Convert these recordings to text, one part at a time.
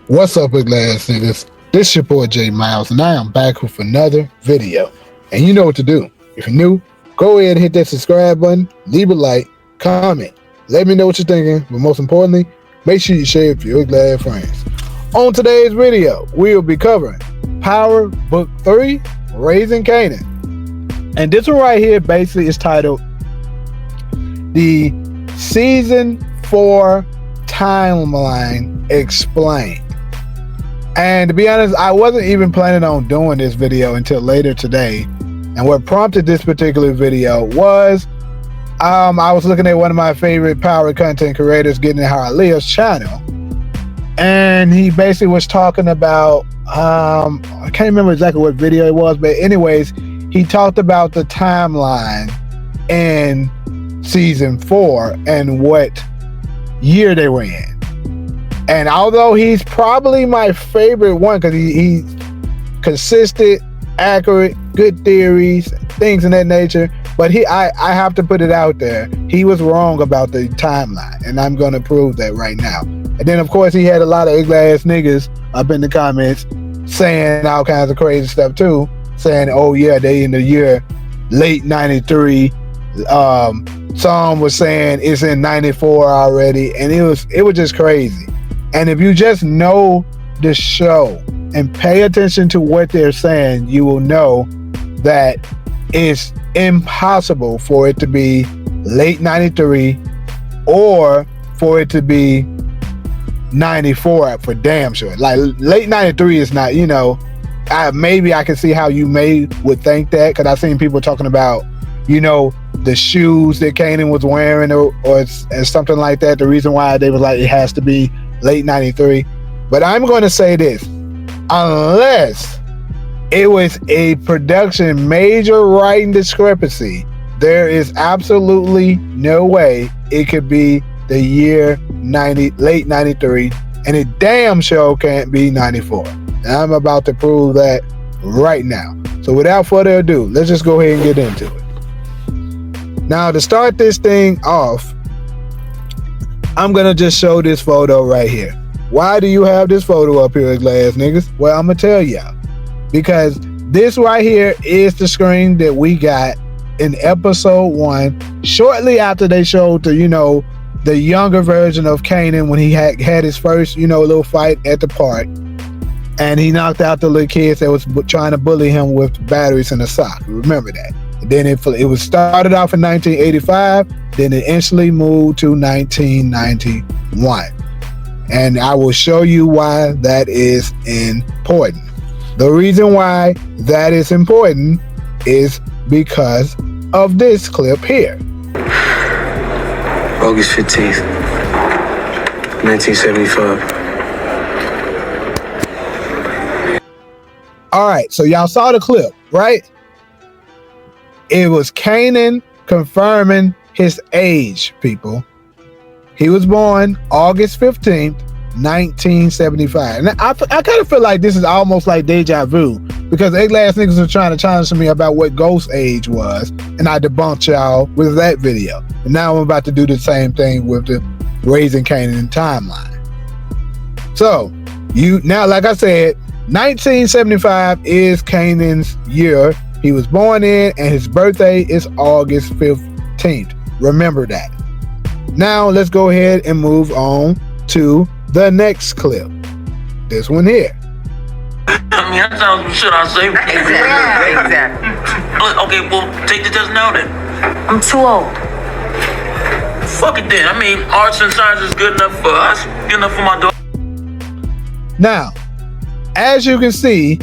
What's up, UglyAzzNiggas? This is your boy J Miles, and I am back with another video. And you know what to do. If you're new, go ahead and hit that subscribe button, leave a like, comment, let me know what you're thinking, but most importantly, make sure you share it with your ugly ass friends. On today's video, we will be covering Power Book 3, Raising Kanan. And this one right here basically is titled the Season 4 Timeline Explained. And to be honest, I wasn't even planning on doing this video until later today. And what prompted this particular video was I was looking at one of my favorite power content creators, Getting It How I Live's channel. And he basically was talking about, I can't remember exactly what video it was, but anyways, he talked about the timeline in season 4 and what year they were in. And although he's probably my favorite one because he's consistent, accurate, good theories, things in that nature, but I have to put it out there. He was wrong about the timeline, and I'm going to prove that right now. And then, of course, he had a lot of ugly ass niggas up in the comments saying all kinds of crazy stuff too, saying, oh yeah, they in the year late 93. Some was saying it's in 94 already, and it was just crazy. And if you just know the show and pay attention to what they're saying, you will know that it's impossible for it to be late 93 or for it to be 94 for damn sure. Like late 93 is not, you know, maybe I can see how you would think that, because I've seen people talking about, you know, the shoes that Kanan was wearing or something like that. The reason why they was like, it has to be late 93. But I'm going to say this, unless it was a production major writing discrepancy, there is absolutely no way it could be the year late 93, and it damn sure can't be 94. And I'm about to prove that right now. So without further ado, let's just go ahead and get into it. Now, to start this thing off, I'm gonna just show this photo right here. Why do you have this photo up here, ugly ass niggas? Well, I'm gonna tell y'all. Because this right here is the screen that we got in episode 1, shortly after they showed the, you know, the younger version of Kanan when he had his first, you know, little fight at the park. And he knocked out the little kids that was trying to bully him with batteries in a sock. Remember that. Then it was started off in 1985, then it instantly moved to 1991. And I will show you why that is important. The reason why that is important is because of this clip here. August 15th, 1975. All right, so y'all saw the clip, right? It was Kanan confirming his age, people. He was born August 15th, 1975. And I kind of feel like this is almost like deja vu, because ugly ass niggas are trying to challenge me about what Ghost's age was, and I debunked y'all with that video. And now I'm about to do the same thing with the Raising Kanan timeline. So, now, like I said, 1975 is Kanan's year he was born in, and his birthday is August 15th. Remember that. Now let's go ahead and move on to the next clip. This one here. I mean, that sounds some shit I say. Exactly. Okay, well, take the test now then. I'm too old. Fuck it then. I mean, arts and science is good enough for us, good enough for my daughter. Now, as you can see,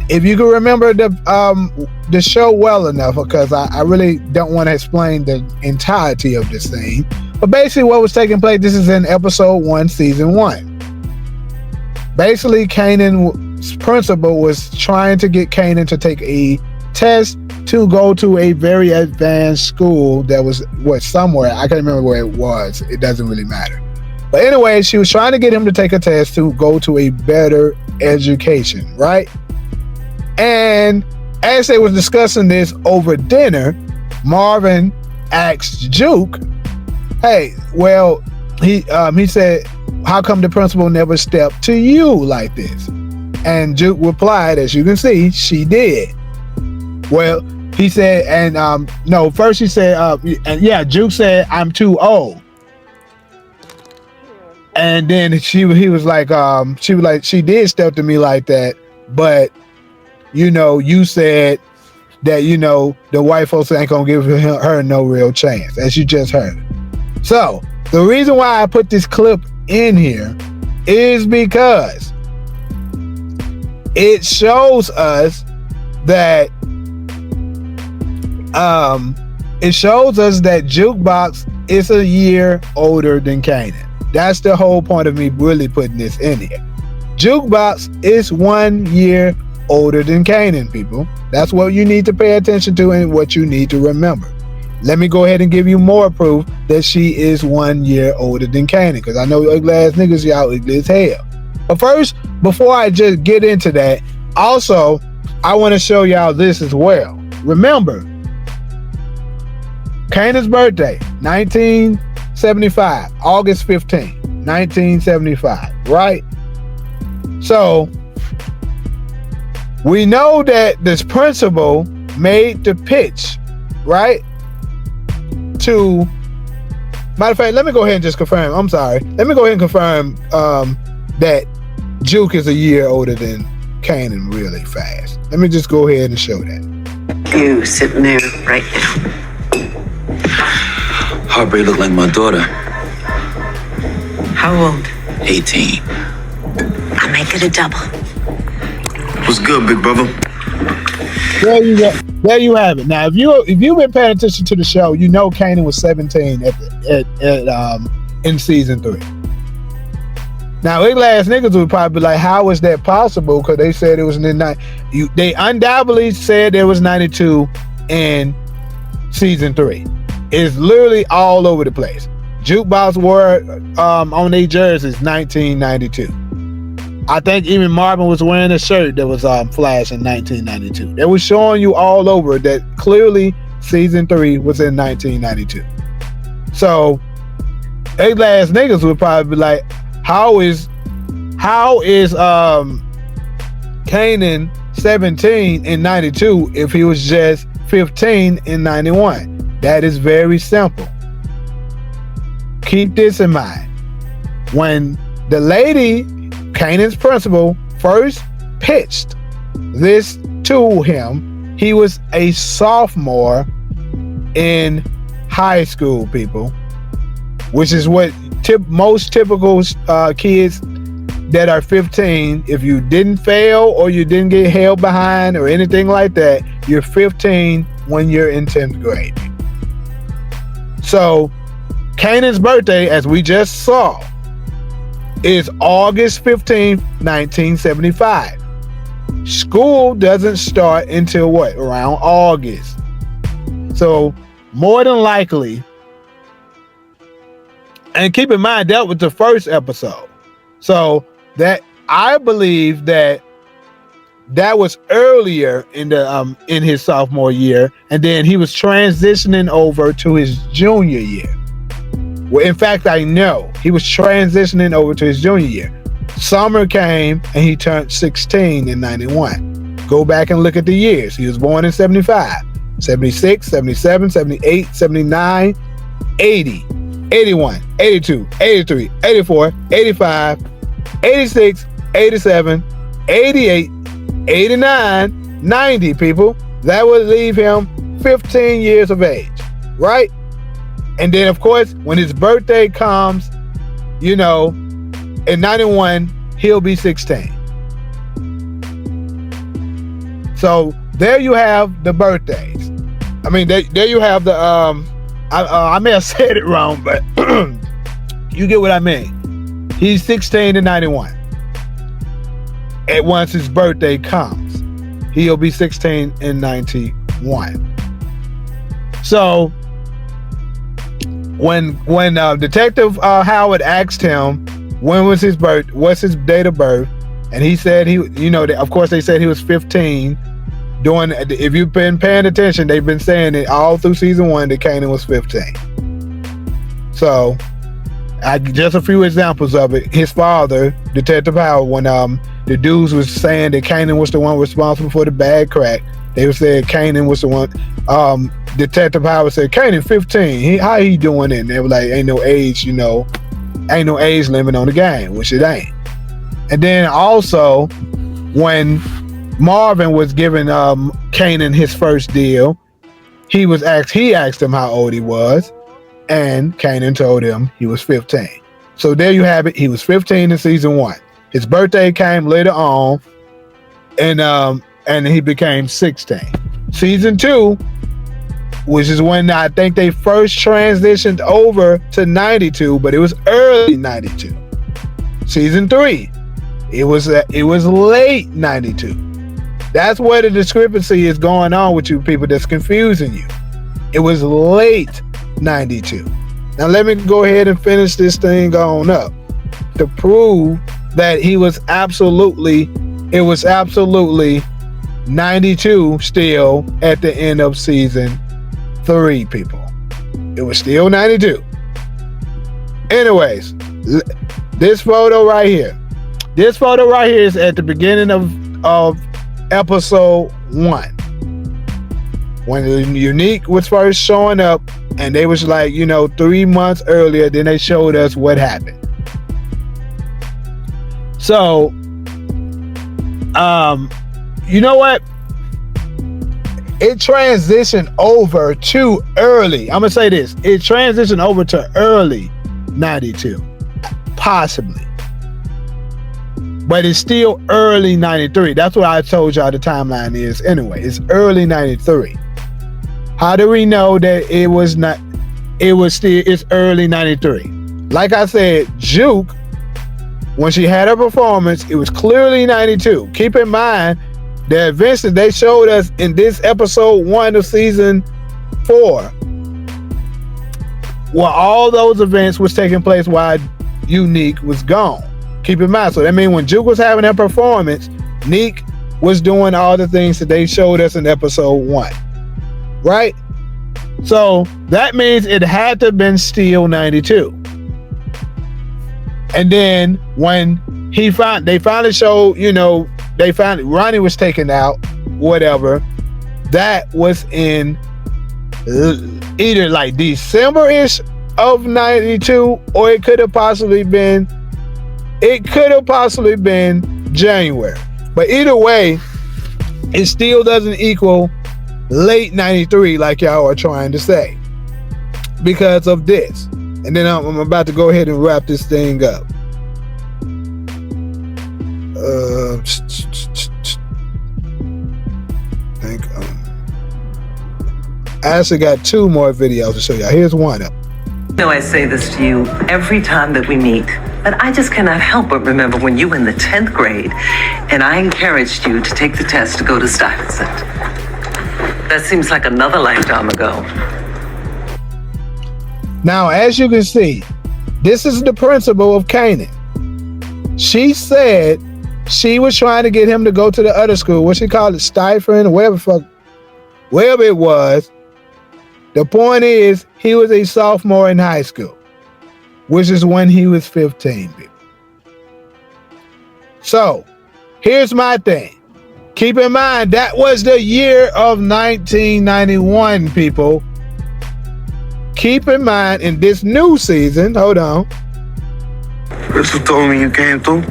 if you can remember the show well enough, because I really don't want to explain the entirety of this thing, but basically what was taking place, this is in episode 1, season 1. Basically, Kanan's principal was trying to get Kanan to take a test to go to a very advanced school that was somewhere. I can't remember where it was. It doesn't really matter. But anyway, she was trying to get him to take a test to go to a better education, right? And as they were discussing this over dinner, Marvin asked Juke, hey, well, he said, how come the principal never stepped to you like this? And Juke replied, as you can see, she did. Well, he said, and no, first he said, and yeah, Juke said, I'm too old. And then he was like, she did step to me like that, but you said that the white folks ain't gonna give her no real chance, as you just heard. So the reason why I put this clip in here is because it shows us that Jukebox is a year older than Kanan. That's the whole point of me really putting this in here. Jukebox is 1 year older than Kanan, people. That's what you need to pay attention to and what you need to remember. Let me go ahead and give you more proof that she is 1 year older than Kanan, because I know ugly ass niggas, y'all ugly as hell. But first, before I just get into that, also, I want to show y'all this as well. Remember, Kanan's birthday, 1975, August 15, 1975, right? So, we know that this principal made the pitch, right? Matter of fact, let me go ahead and just confirm. I'm sorry. Let me go ahead and confirm that Juke is a year older than Kanan really fast. Let me just go ahead and show that. You sitting there right now. Heartbreak look like my daughter. How old? 18. I'll make it a double. What's good, big brother? There you go. There you have it. Now, if you've been paying attention to the show, you know Kanan was 17 in season 3. Now, ugly ass niggas would probably be like, "How is that possible?" Because they said it was in the they undoubtedly said there was 92 in season 3. It's literally all over the place. Jukebox wore on their jerseys 1992. I think even Marvin was wearing a shirt that was Flash in 1992. They were showing you all over that clearly season 3 was in 1992. So, ugly ass niggas would probably be like, how is Kanan 17 in 92 if he was just 15 in 91? That is very simple. Keep this in mind. When the lady, Kanan's principal, first pitched this to him, he was a sophomore in high school, people, which is what most typical kids that are 15, if you didn't fail or you didn't get held behind or anything like that, you're 15 when you're in 10th grade. So Kanan's birthday, as we just saw, is August 15th, 1975. School doesn't start until what? Around August. So more than likely, and keep in mind that was the first episode. So that I believe that was earlier in the in his sophomore year, and then he was transitioning over to his junior year. Well, in fact, I know he was transitioning over to his junior year. Summer came and he turned 16 in 91. Go back and look at the years. He was born in 75, 76, 77, 78, 79, 80, 81, 82, 83, 84, 85, 86, 87, 88, 89, 90, people. That would leave him 15 years of age, right? And then, of course, when his birthday comes, in 91, he'll be 16. So there you have the birthdays. I mean, there you have the, I may have said it wrong, but you get what I mean. He's 16 in 91. And once his birthday comes, he'll be 16 in 91. So when Detective Howard asked him when was his what's his date of birth, and he said of course they said he was 15. If you've been paying attention, they've been saying it all through season 1 that Kanan was 15. So Just a few examples of it. His father, Detective Howard, when the dudes was saying that Kanan was the one responsible for the bad crack, they said Kanan was the one. Detective Howard said, Kanan 15, how he doing it? And they were like, ain't no age, ain't no age limit on the game, which it ain't. And then also, when Marvin was giving Kanan his first deal, he asked him how old he was, and Kanan told him he was 15. So there you have it. He was 15 in season 1. His birthday came later on, and he became 16. Season 2, which is when I think they first transitioned over to 92, but it was early 92. Season 3, it was late 92. That's where the discrepancy is going on with you people that's confusing you. It was late 92. Now let me go ahead and finish this thing on up to prove that it was absolutely 92 still at the end of season 3, people. It was still 92. Anyways, this photo right here is at the beginning of episode 1, when Unique was first showing up, and they was like, 3 months earlier, then they showed us what happened. So, you know what? It transitioned over to early. I'm gonna say this. It transitioned over to early 92, possibly. But it's still early 93. That's what I told y'all the timeline is anyway. It's early 93. How do we know that it's early 93? Like I said, Juke, when she had her performance, it was clearly 92. Keep in mind, the events that they showed us in this episode 1 of season 4, well, all those events was taking place while Unique was gone. Keep in mind. So that means when Juke was having her performance, Neek was doing all the things that they showed us in episode 1. Right? So that means it had to have been still 92. And then when they finally showed, Ronnie was taken out, whatever, that was in either like December-ish of 92, or it could have possibly been January. But either way, it still doesn't equal late 93 like y'all are trying to say, because of this. And then I'm about to go ahead and wrap this thing up. I actually got 2 more videos to show y'all. Here's one up. I say this to you every time that we meet, but I just cannot help but remember when you were in the 10th grade and I encouraged you to take the test to go to Stuyvesant. That seems like another lifetime ago. Now, as you can see, this is the principal of Kanan. She said she was trying to get him to go to the other school. What she called it, Stuyvesant, or wherever it was. The point is, he was a sophomore in high school, which is when he was 15, people. So, here's my thing. Keep in mind, that was the year of 1991, people. Keep in mind, in this new season, hold on. Crystal told me you came through.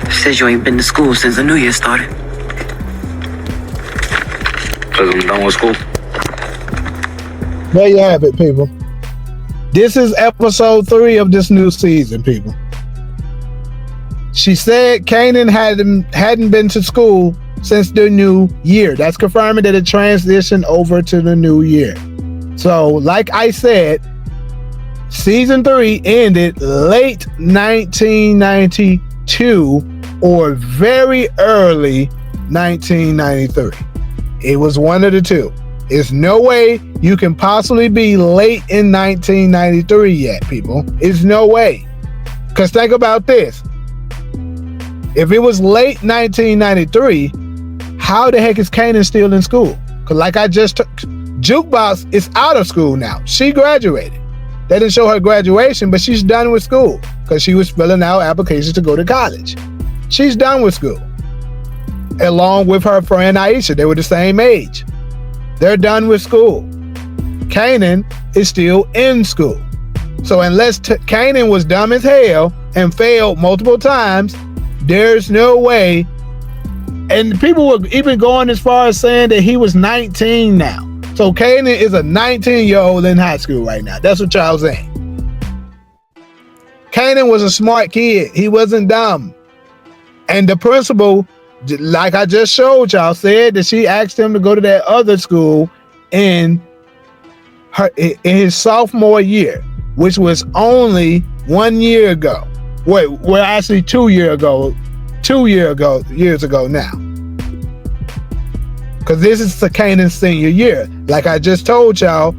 Says you ain't been to school since the new year started. Because I'm done with school. There you have it, people. This is episode 3 of this new season, people. She said Kanan hadn't been to school since the new year. That's confirming that it transitioned over to the new year. So, like I said, season 3 ended late 1992 or very early 1993. It was one of the two. There's no way you can possibly be late in 1993 yet, people. It's no way. Because think about this. If it was late 1993, how the heck is Kanan still in school? Because like I just took, Jukebox is out of school now. She graduated. They didn't show her graduation, but she's done with school because she was filling out applications to go to college. She's done with school. Along with her friend Aisha, they were the same age. They're done with school. Kanan is still in school. So unless Kanan was dumb as hell and failed multiple times, there's no way. And people were even going as far as saying that he was 19 now. So Kanan is a 19-year-old in high school right now. That's what y'all saying. Kanan was a smart kid. He wasn't dumb. And the principal, like I just showed y'all, said that she asked him to go to that other school in his sophomore year, which was only 1 year ago. Well, actually 2 years ago. 2 years ago now. Because this is Kanan's senior year. Like I just told y'all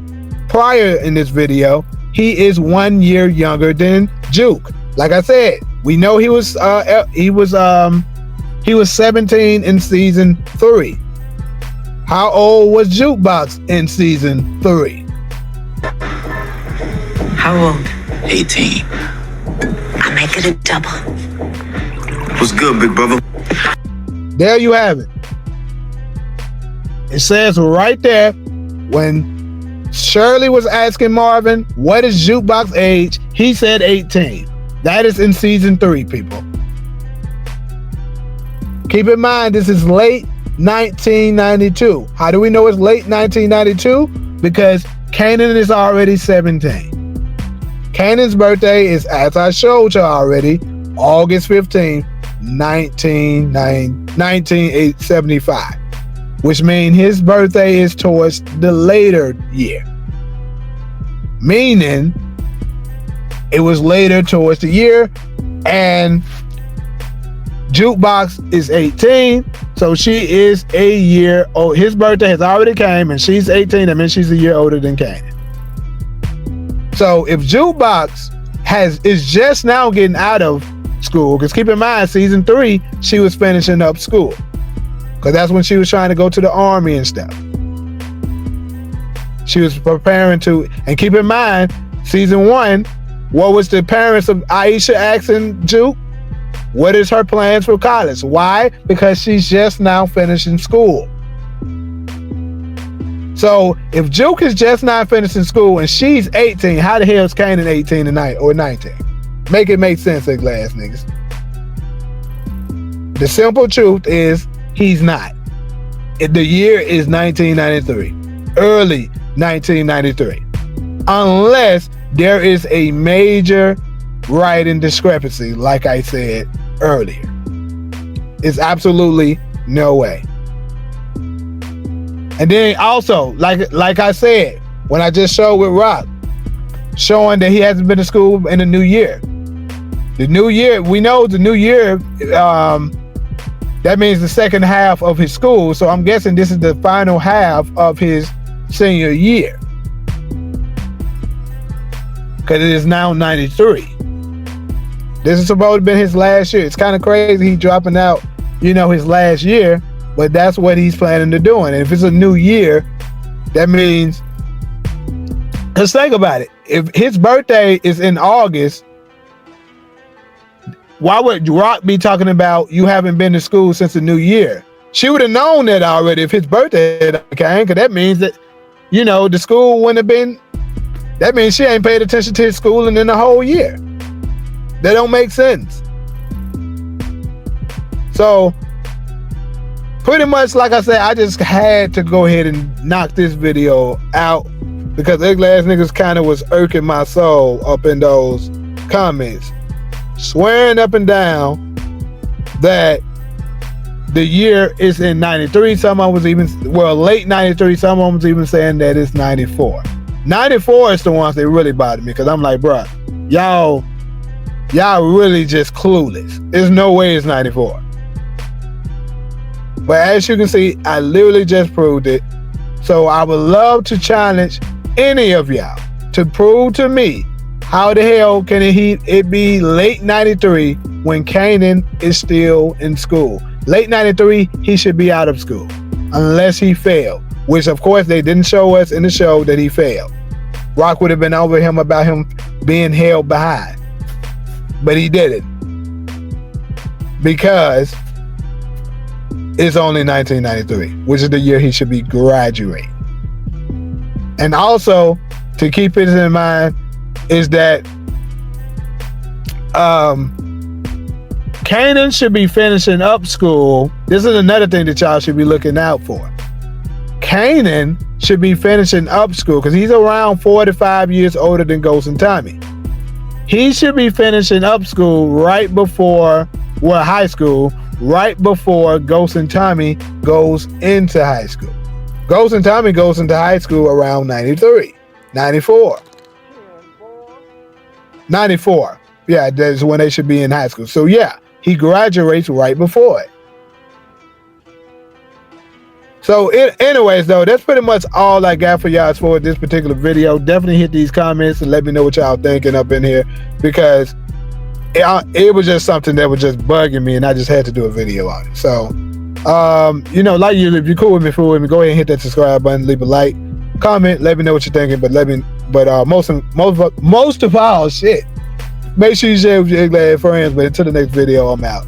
prior in this video, he is 1 year younger than Juke. Like I said, we know he was 17 in season 3. How old was Jukebox in season 3? How old? 18. I make it a double. What's good, big brother? There you have it. It says right there, when Shirley was asking Marvin, what is Jukebox age? He said 18. That is in season 3, people. Keep in mind, this is late 1992. How do we know it's late 1992? Because Kanan is already 17. Kanan's birthday is, as I showed you already, August 15th, 1975. Which means his birthday is towards the later year. Meaning, it was later towards the year, and Jukebox is 18, so she is a year old. His birthday has already came, and she's 18. That means she's a year older than Kanan. So if Jukebox is just now getting out of school, because keep in mind, season 3, she was finishing up school. Because that's when she was trying to go to the army and stuff. She was preparing to, and keep in mind, season 1, what was the parents of Aisha asking Juke? What is her plans for college? Why? Because she's just now finishing school. So if Juke is just now finishing school and she's 18, how the hell is Kanan 18 tonight or 19? Make it make sense, ugly ass niggas. The simple truth is, he's not. The year is 1993, early 1993, unless there is a major writing discrepancy, like I said earlier. It's absolutely no way. And then also, like I said, when I just showed with Rock, showing that he hasn't been to school in the new year. The new year, we know the new year, that means the second half of his school. So I'm guessing this is the final half of his senior year. Because it is now 93. This is supposed to be his last year. It's kind of crazy he dropping out, his last year, but that's what he's planning to do. And if it's a new year, that means, let's think about it. If his birthday is in August, why would Rock be talking about you haven't been to school since the new year? She would have known that already if his birthday came, because that means that, the school wouldn't have been, that means she ain't paid attention to his schooling in the whole year. That don't make sense. So, pretty much, like I said, I just had to go ahead and knock this video out because ugly ass niggas kind of was irking my soul up in those comments, swearing up and down that the year is in 93. Someone was even, late 93. Someone was even saying that it's 94. 94 is the ones that really bothered me because I'm like, bruh, y'all really just clueless. There's no way it's 94. But as you can see, I literally just proved it. So I would love to challenge any of y'all to prove to me how the hell can it be late 93 when Kanan is still in school. Late 93, he should be out of school unless he failed. which of course they didn't show us in the show that he failed. Rock would have been over him about him being held behind, but he didn't, because it's only 1993, which is the year he should be graduating. And also, to keep it in mind, is that Kanan should be finishing up school. This is another thing that y'all should be looking out for. Kanan should be finishing up school because he's around 4 to 5 years older than Ghost and Tommy. He should be finishing up school right before, well, high school, right before Ghost and Tommy goes into high school. Ghost and Tommy goes into high school around 93, 94. 94. Yeah, that's when they should be in high school. So yeah, he graduates right before it. So anyways, though, that's pretty much all I got for y'all for this particular video. Definitely hit these comments and let me know what y'all thinking up in here, because it was just something that was just bugging me and I just had to do a video on it. So, you know, like usually, if you're cool with me, go ahead and hit that subscribe button, leave a like, comment, let me know what you're thinking, but most of all, shit, make sure you share with your ugly ass friends. But until the next video, I'm out.